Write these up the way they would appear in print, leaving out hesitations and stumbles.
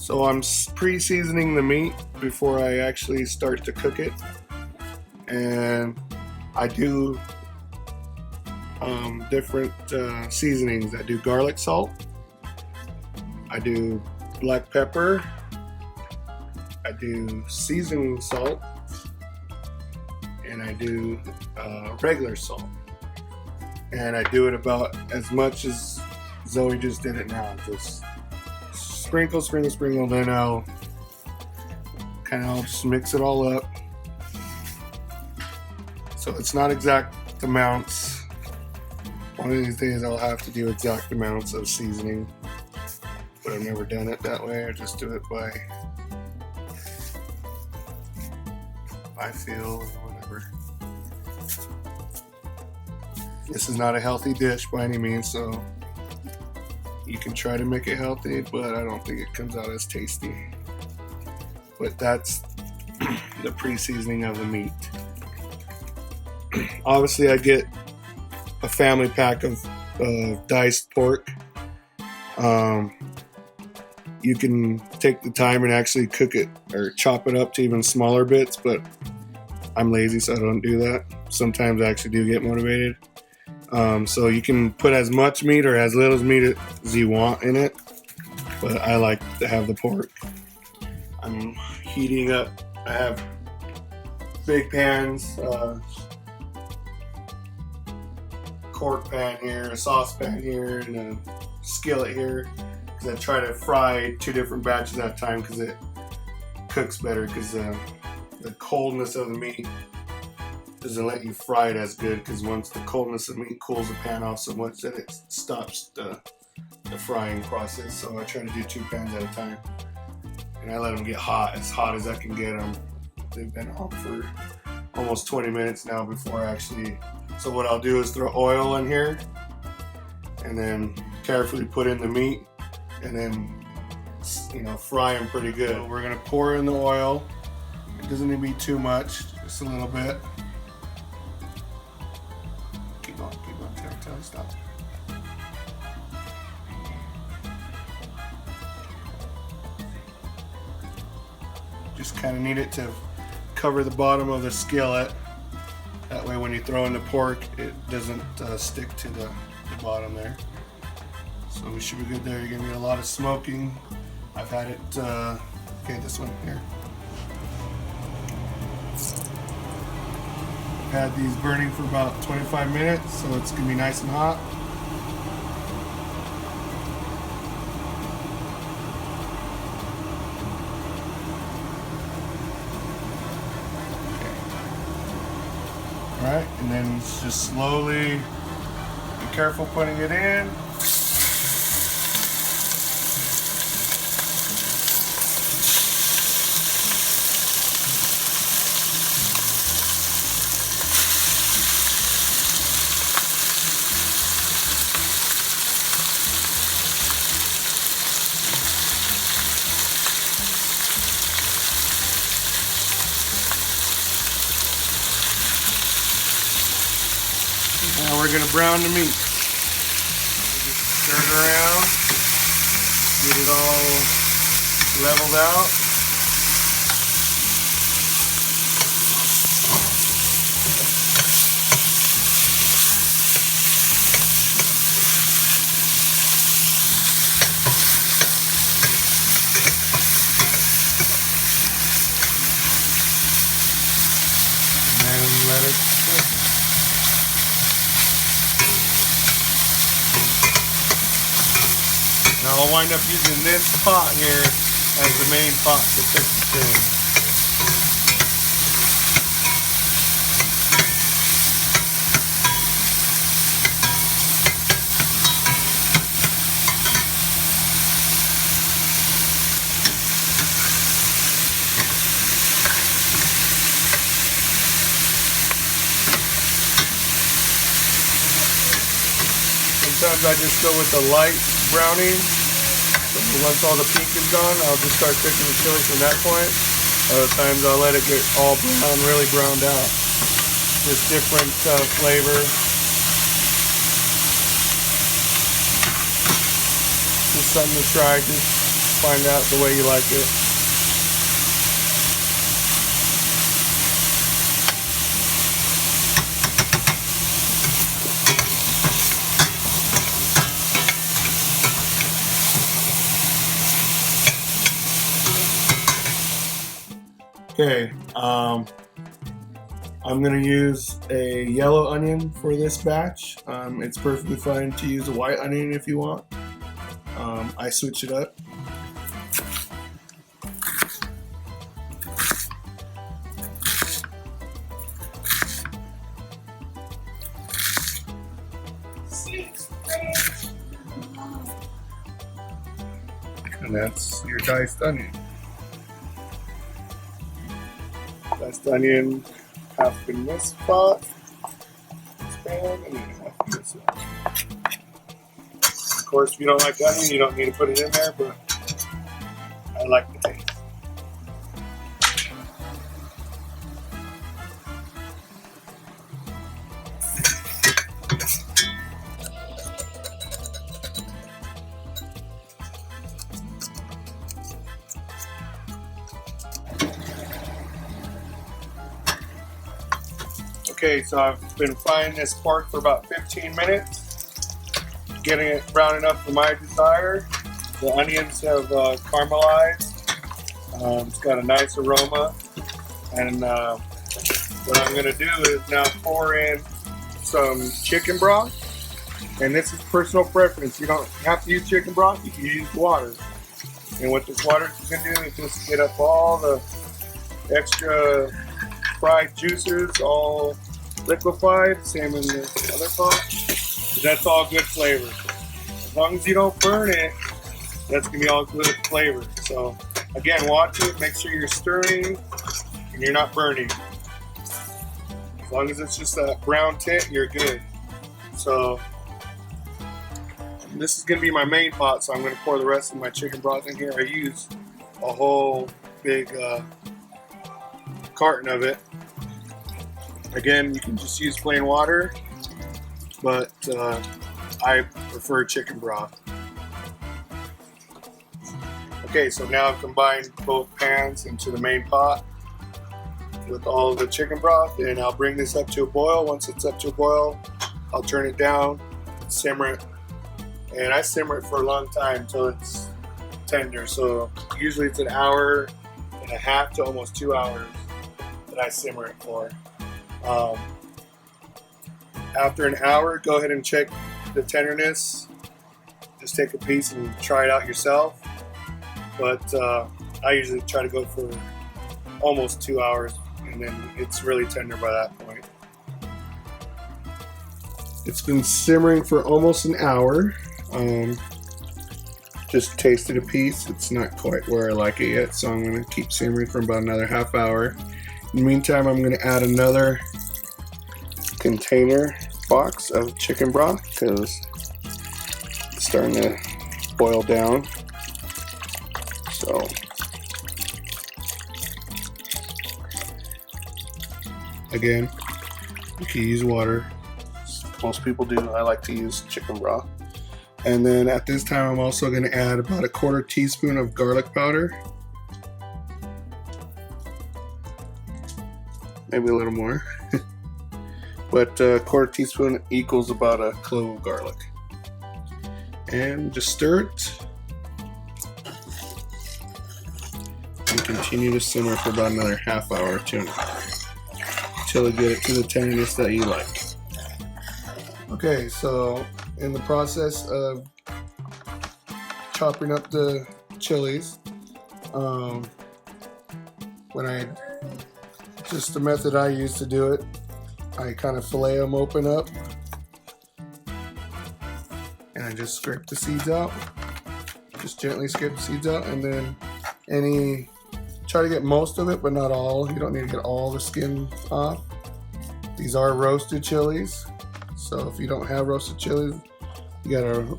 So I'm pre-seasoning the meat before I actually start to cook it, and I do different seasonings. I do garlic salt, I do black pepper, I do seasoning salt, and I do regular salt. And I do it about as much as Zoe just did it now. Just sprinkle, sprinkle, sprinkle, then I'll kind of just mix it all up. So it's not exact amounts. One of these days I'll have to do exact amounts of seasoning, but I've never done it that way. I just do it by I feel, whatever. This is not a healthy dish by any means, so you can try to make it healthy, but I don't think it comes out as tasty. But that's the pre-seasoning of the meat. Obviously, I get a family pack of diced pork. You can take the time and actually cook it or chop it up to even smaller bits, but I'm lazy, so I don't do that. Sometimes I actually do get motivated. So you can put as much meat or as little meat as you want in it, but I like to have the pork. I'm heating up. I have big pans, quart pan here, a saucepan here, and a skillet here, because I try to fry 2 different batches at a time because it cooks better, because the coldness of the meat doesn't let you fry it as good, because once the coldness of the meat cools the pan off so much that it stops the frying process. So I try to do 2 pans at a time, and I let them get hot as I can get them. They've been on for almost 20 minutes now before I actually. So what I'll do is throw oil in here, and then carefully put in the meat, and then fry them pretty good. So we're gonna pour in the oil. It doesn't need to be too much, just a little bit. Keep on, tell it stop. Just kind of need it to cover the bottom of the skillet. That way when you throw in the pork, it doesn't stick to the bottom there. So we should be good there. You're gonna get a lot of smoking. I've had it, okay, this one here. I've had these burning for about 25 minutes, so it's gonna be nice and hot. Alright, and then just slowly, be careful putting it in. Now we're going to brown the meat. Just stir it around, get it all leveled out. And then let it cook. Now I'll wind up using this pot here as the main pot to cook the thing. Sometimes I just go with the light browning. So once all the pink is gone, I'll just start cooking the chili from that point. Other times I'll let it get all brown, really browned out. Just different flavor. Just something to try. Just find out the way you like it. Okay, I'm going to use a yellow onion for this batch. It's perfectly fine to use a white onion if you want. I switch it up. And that's your diced onion. Diced onion, half in this pot, this pan, and then half in this one. Of course, if you don't like onion, you don't need to put it in there, but I like the taste. Okay, so I've been frying this pork for about 15 minutes, getting it brown enough for my desire. The onions have caramelized. It's got a nice aroma. And what I'm going to do is now pour in some chicken broth. And this is personal preference. You don't have to use chicken broth, you can use water. And what this water is going to do is just get up all the extra fried juices, all liquefied, same in the other pot. That's all good flavor. As long as you don't burn it, that's gonna be all good flavor. So again, watch it, make sure you're stirring and you're not burning. As long as it's just that brown tint, you're good. So this is gonna be my main pot, so I'm gonna pour the rest of my chicken broth in here. I use a whole big carton of it. Again, you can just use plain water, but I prefer chicken broth. Okay, so now I've combined both pans into the main pot with all the chicken broth, and I'll bring this up to a boil. Once it's up to a boil, I'll turn it down, simmer it, and I simmer it for a long time until it's tender. So usually it's an hour and a half to almost 2 hours that I simmer it for. After an hour, go ahead and check the tenderness. Just take a piece and try it out yourself. But I usually try to go for almost 2 hours, and then it's really tender by that point. It's been simmering for almost an hour. Just tasted a piece. It's not quite where I like it yet, so I'm going to keep simmering for about another half hour. In the meantime, I'm going to add another container box of chicken broth because it's starting to boil down. So again, you can use water. Most people do. I like to use chicken broth. And then at this time, I'm also going to add about a 1/4 teaspoon of garlic powder. Maybe a little more. But a 1/4 teaspoon equals about a clove of garlic. And just stir it. And continue to simmer for about another half hour to an hour, until you get it to the tenderness that you like. Okay, so in the process of chopping up the chilies, just the method I use to do it, I kind of fillet them open up and I just scrape the seeds out. Just gently scrape the seeds out, and then try to get most of it, but not all. You don't need to get all the skin off. These are roasted chilies, so if you don't have roasted chilies, you gotta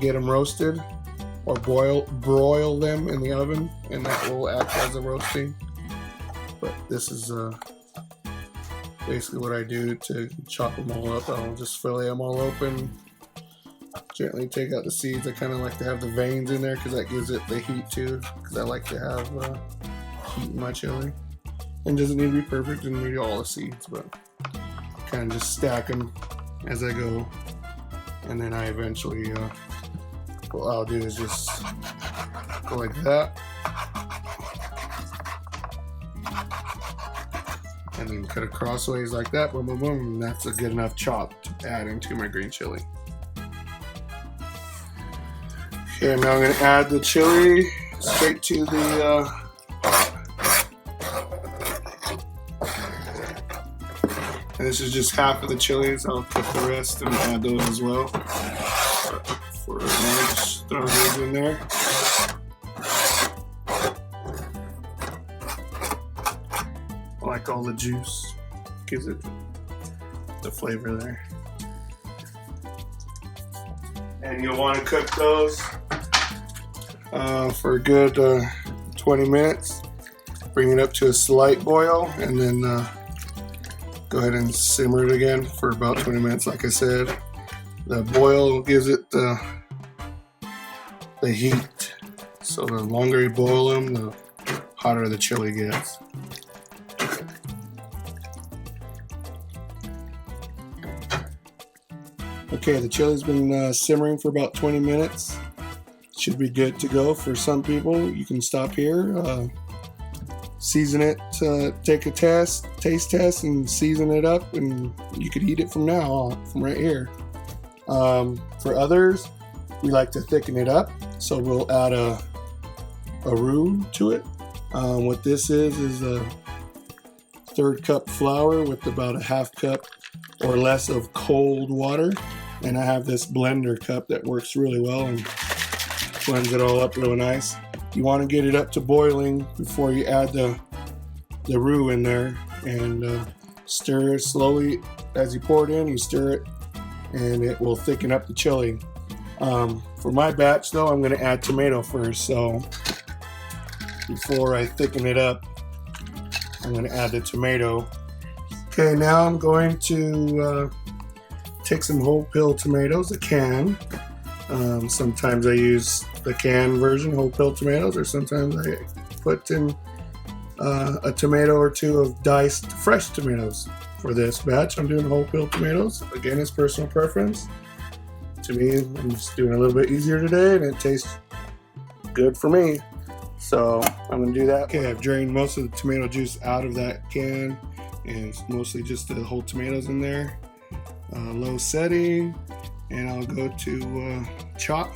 get them roasted or broil them in the oven, and that will act as a roasting. But this is basically what I do to chop them all up. I'll just fillet them all open. Gently take out the seeds. I kind of like to have the veins in there because that gives it the heat too, because I like to have heat in my chili. And doesn't need to be perfect, doesn't need all the seeds, but kind of just stack them as I go. And then I eventually, what I'll do is just go like that. And then cut it crossways like that, boom, boom, boom. And that's a good enough chop to add into my green chili. Okay, now I'm going to add the chili straight to the and this is just half of the chilies. I'll cook the rest and add those as well. For now, just throw those in there. I like all the juice, gives it the flavor there. And you'll want to cook those for a good 20 minutes. Bring it up to a slight boil, and then go ahead and simmer it again for about 20 minutes. Like I said, the boil gives it the heat. So the longer you boil them, the hotter the chili gets. Okay, the chili's been simmering for about 20 minutes. Should be good to go for some people. You can stop here, season it, take a taste test and season it up, and you could eat it from now on, from right here. For others, we like to thicken it up, so we'll add a roux to it. What this is a 1/3 cup flour with about a 1/2 cup or less of cold water. And I have this blender cup that works really well and blends it all up real nice. You want to get it up to boiling before you add the roux in there, and stir it slowly as you pour it in. You stir it, and it will thicken up the chili. For my batch, though, I'm going to add tomato first. So before I thicken it up, I'm going to add the tomato. Okay, now I'm going to take some whole peel tomatoes, a can. Sometimes I use the canned version, whole peel tomatoes, or sometimes I put in a tomato or two of diced fresh tomatoes. For this batch, I'm doing whole peel tomatoes. Again, it's personal preference. To me, I'm just doing a little bit easier today, and it tastes good for me. So I'm going to do that. Okay, I've drained most of the tomato juice out of that can, and it's mostly just the whole tomatoes in there. Low setting, and I'll go to chop.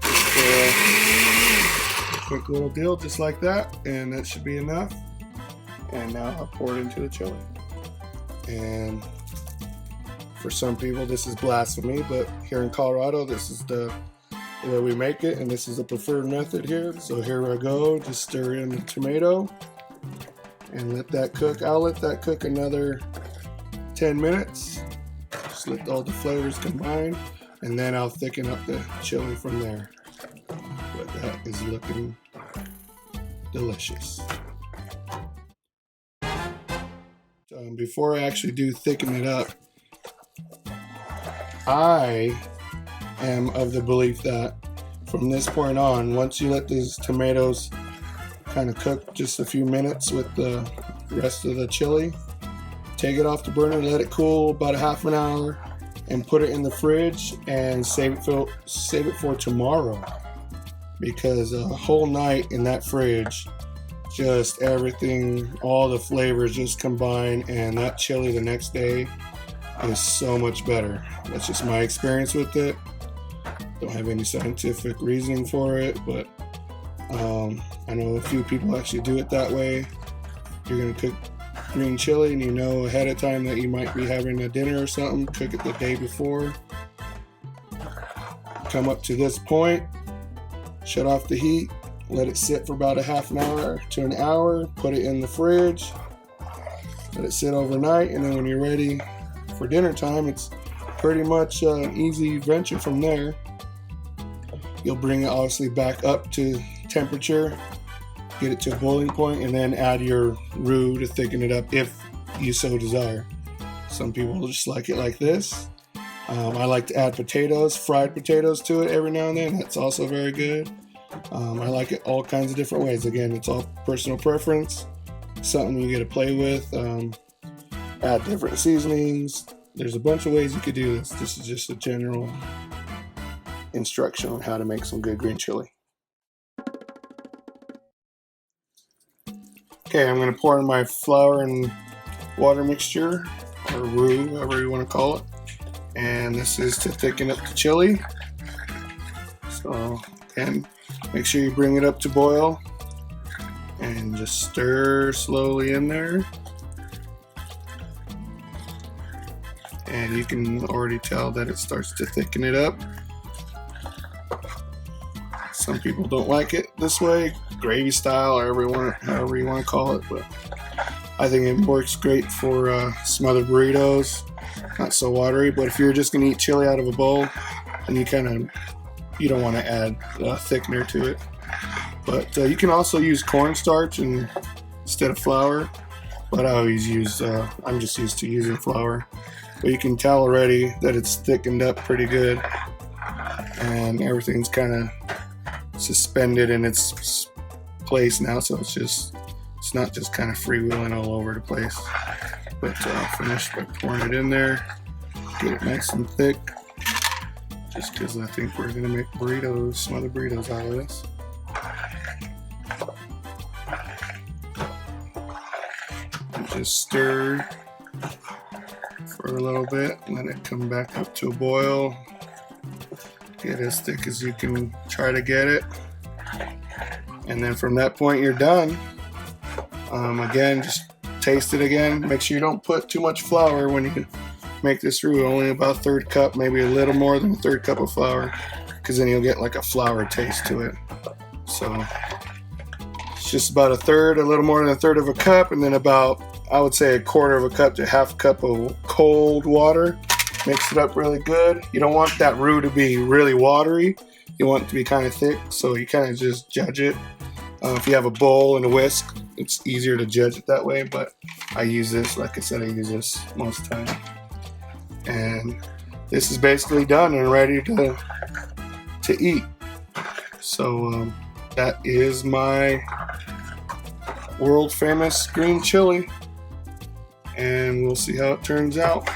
Just a quick little deal, just like that, and that should be enough. And now I'll pour it into the chili. And for some people, this is blasphemy, but here in Colorado, this is the way we make it, and this is the preferred method here. So here I go, just stir in the tomato and let that cook. I'll let that cook another 10 minutes. Just let all the flavors combine, and then I'll thicken up the chili from there. But that is looking delicious. Before I actually do thicken it up, I am of the belief that from this point on, once you let these tomatoes kind of cook just a few minutes with the rest of the chili, take it off the burner, let it cool about a half an hour, and put it in the fridge and save it for tomorrow. Because a whole night in that fridge, just everything, all the flavors just combine, and that chili the next day is so much better. That's just my experience with it. Don't have any scientific reasoning for it, but I know a few people actually do it that way. You're gonna cook green chili and you know ahead of time that you might be having a dinner or something, cook it the day before. Come up to this point, shut off the heat, let it sit for about a half an hour to an hour, put it in the fridge, let it sit overnight, and then when you're ready for dinner time, it's pretty much an easy venture from there. You'll bring it obviously back up to temperature, get it to a boiling point, and then add your roux to thicken it up if you so desire. Some people just like it like this, I like to add potatoes, fried potatoes to it every now and then. That's also very good. I like it all kinds of different ways. Again, it's all personal preference. Something you get to play with. Add different seasonings. There's a bunch of ways you could do this. This is just a general instruction on how to make some good green chili. Okay, I'm going to pour in my flour and water mixture, or roux, however you want to call it. And this is to thicken up the chili. So, again, make sure you bring it up to boil and just stir slowly in there. And you can already tell that it starts to thicken it up. Some people don't like it this way, gravy style, or however you want to call it, but I think it works great for smothered burritos. Not so watery, but if you're just going to eat chili out of a bowl, then you don't want to add thickener to it. But you can also use cornstarch instead of flour, but I always use, I'm just used to using flour. But you can tell already that it's thickened up pretty good, and everything's kind of suspended in its place now, so it's not just kind of freewheeling all over the place. But I'll finish by pouring it in there, get it nice and thick, just because I think we're going to make burritos, smothered burritos out of this. And just stir for a little bit, let it come back up to a boil. Get as thick as you can try to get it, and then from that point you're done. Again, just taste it again. Make sure you don't put too much flour when you make this roux. Only about a third cup, maybe a little more than a third cup of flour, because then you'll get like a flour taste to it. So it's just about a little more than a third of a cup, and then about, I would say, a quarter of a cup to half a cup of cold water. Mix it up really good. You don't want that roux to be really watery. You want it to be kind of thick, so you kind of just judge it. If you have a bowl and a whisk, it's easier to judge it that way, but I use this, like I said, I use this most of the time. And this is basically done and ready to eat. So that is my world famous green chili, and we'll see how it turns out.